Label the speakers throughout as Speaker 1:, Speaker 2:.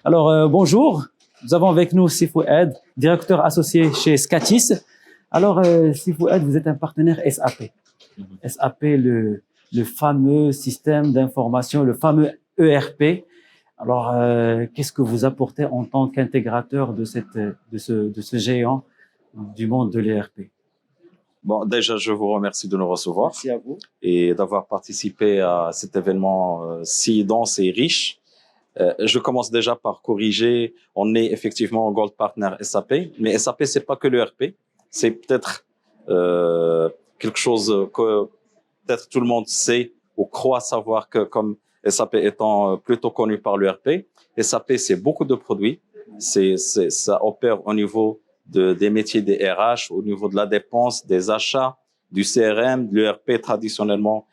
Speaker 1: Alors, bonjour. Nous avons avec nous Sifouad, directeur associé chez Scatis. Alors, Sifouad, vous êtes un partenaire SAP. SAP, le fameux système d'information, le fameux ERP. Alors, qu'est-ce que vous apportez en tant qu'intégrateur de ce géant du monde de l'ERP?
Speaker 2: Bon, déjà, je vous remercie de nous recevoir.
Speaker 1: Merci à vous.
Speaker 2: Et d'avoir participé à cet événement si dense et riche. Je commence déjà par corriger. On est effectivement Gold Partner SAP, mais SAP, c'est pas que l'ERP. C'est peut-être quelque chose que peut-être tout le monde sait ou croit savoir que comme SAP étant plutôt connu par l'ERP, SAP, c'est beaucoup de produits. Ça opère au niveau des métiers des RH, au niveau de la dépense, des achats, du CRM, de l'ERP traditionnellement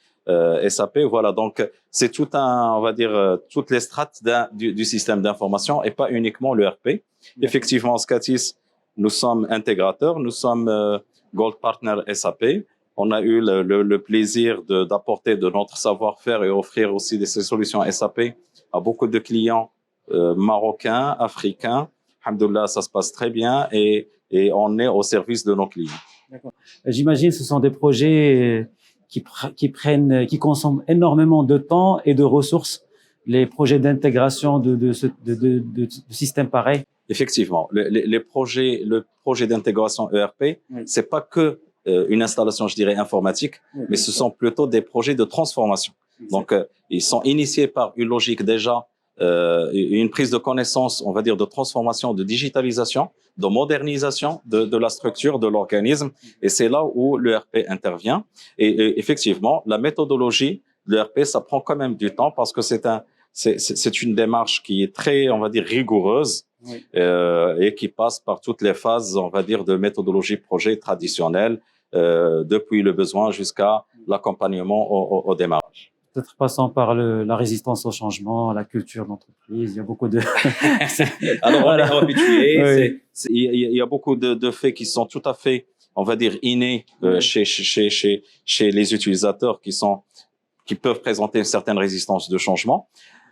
Speaker 2: SAP. Voilà, donc c'est tout on va dire, toutes les strates du système d'information et pas uniquement l'ERP. Effectivement, Scatis, nous sommes intégrateurs, nous sommes Gold Partner SAP. On a eu le plaisir d'apporter de notre savoir-faire et offrir aussi des solutions SAP à beaucoup de clients marocains, africains. Alhamdoulilah, ça se passe très bien et on est au service de nos clients.
Speaker 1: D'accord. J'imagine que ce sont des projets qui consomment énormément de temps et de ressources, les projets d'intégration de systèmes pareils.
Speaker 2: Effectivement, le projet d'intégration ERP,
Speaker 1: Oui.
Speaker 2: C'est pas que une installation, je dirais, informatique,
Speaker 1: Oui,
Speaker 2: mais ce sont plutôt des projets de transformation. Donc, ils sont initiés par une logique déjà, une prise de connaissance, on va dire, de transformation, de digitalisation, de modernisation de la structure de l'organisme. Et c'est là où l'ERP intervient. Et effectivement, la méthodologie de l'ERP, ça prend quand même du temps parce que c'est une démarche qui est très, on va dire, rigoureuse.
Speaker 1: Oui.
Speaker 2: Et qui passe par toutes les phases, on va dire, de méthodologie projet traditionnelle, depuis le besoin jusqu'à l'accompagnement au démarrage.
Speaker 1: Peut-être passant par la résistance au changement, la culture d'entreprise. Il y a beaucoup de...
Speaker 2: Alors,
Speaker 1: Voilà.
Speaker 2: on est habitué.
Speaker 1: Oui.
Speaker 2: Il y a beaucoup de faits qui sont tout à fait, on va dire, innés chez les utilisateurs qui peuvent présenter une certaine résistance de changement.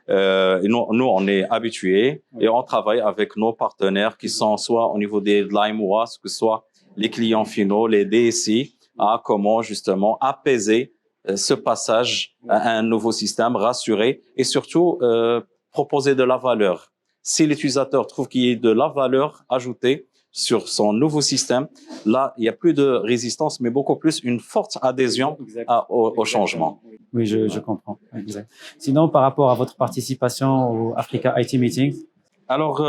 Speaker 2: Et nous, on est habitués et on travaille avec nos partenaires qui sont soit au niveau de l'AMOA, que ce soit les clients finaux, les DSI, à comment justement apaiser ce passage à un nouveau système, rassurer et surtout proposer de la valeur. Si l'utilisateur trouve qu'il y a de la valeur ajoutée sur son nouveau système, là, il n'y a plus de résistance, mais beaucoup plus une forte adhésion au changement.
Speaker 1: Oui, je comprends. Exact. Sinon, par rapport à votre participation au Africa IT Meeting?
Speaker 2: Alors,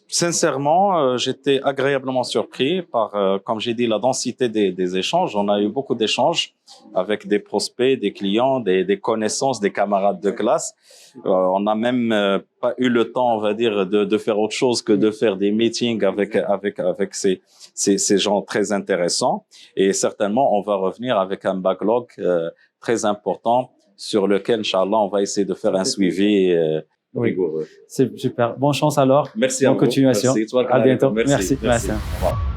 Speaker 2: sincèrement, j'étais agréablement surpris par, comme j'ai dit, la densité des échanges. On a eu beaucoup d'échanges avec des prospects, des clients, des connaissances, des camarades de classe. On n'a même pas eu le temps, on va dire, de faire autre chose que de faire des meetings avec ces gens très intéressants. Et certainement, on va revenir avec un backlog très important sur lequel, Inch'Allah, on va essayer de faire un suivi rigoureux.
Speaker 1: C'est super. Bonne chance alors.
Speaker 2: Merci à
Speaker 1: Bonne
Speaker 2: vous.
Speaker 1: continuation.
Speaker 2: Merci.
Speaker 1: À bientôt.
Speaker 2: Merci.
Speaker 1: Merci.
Speaker 2: Au revoir.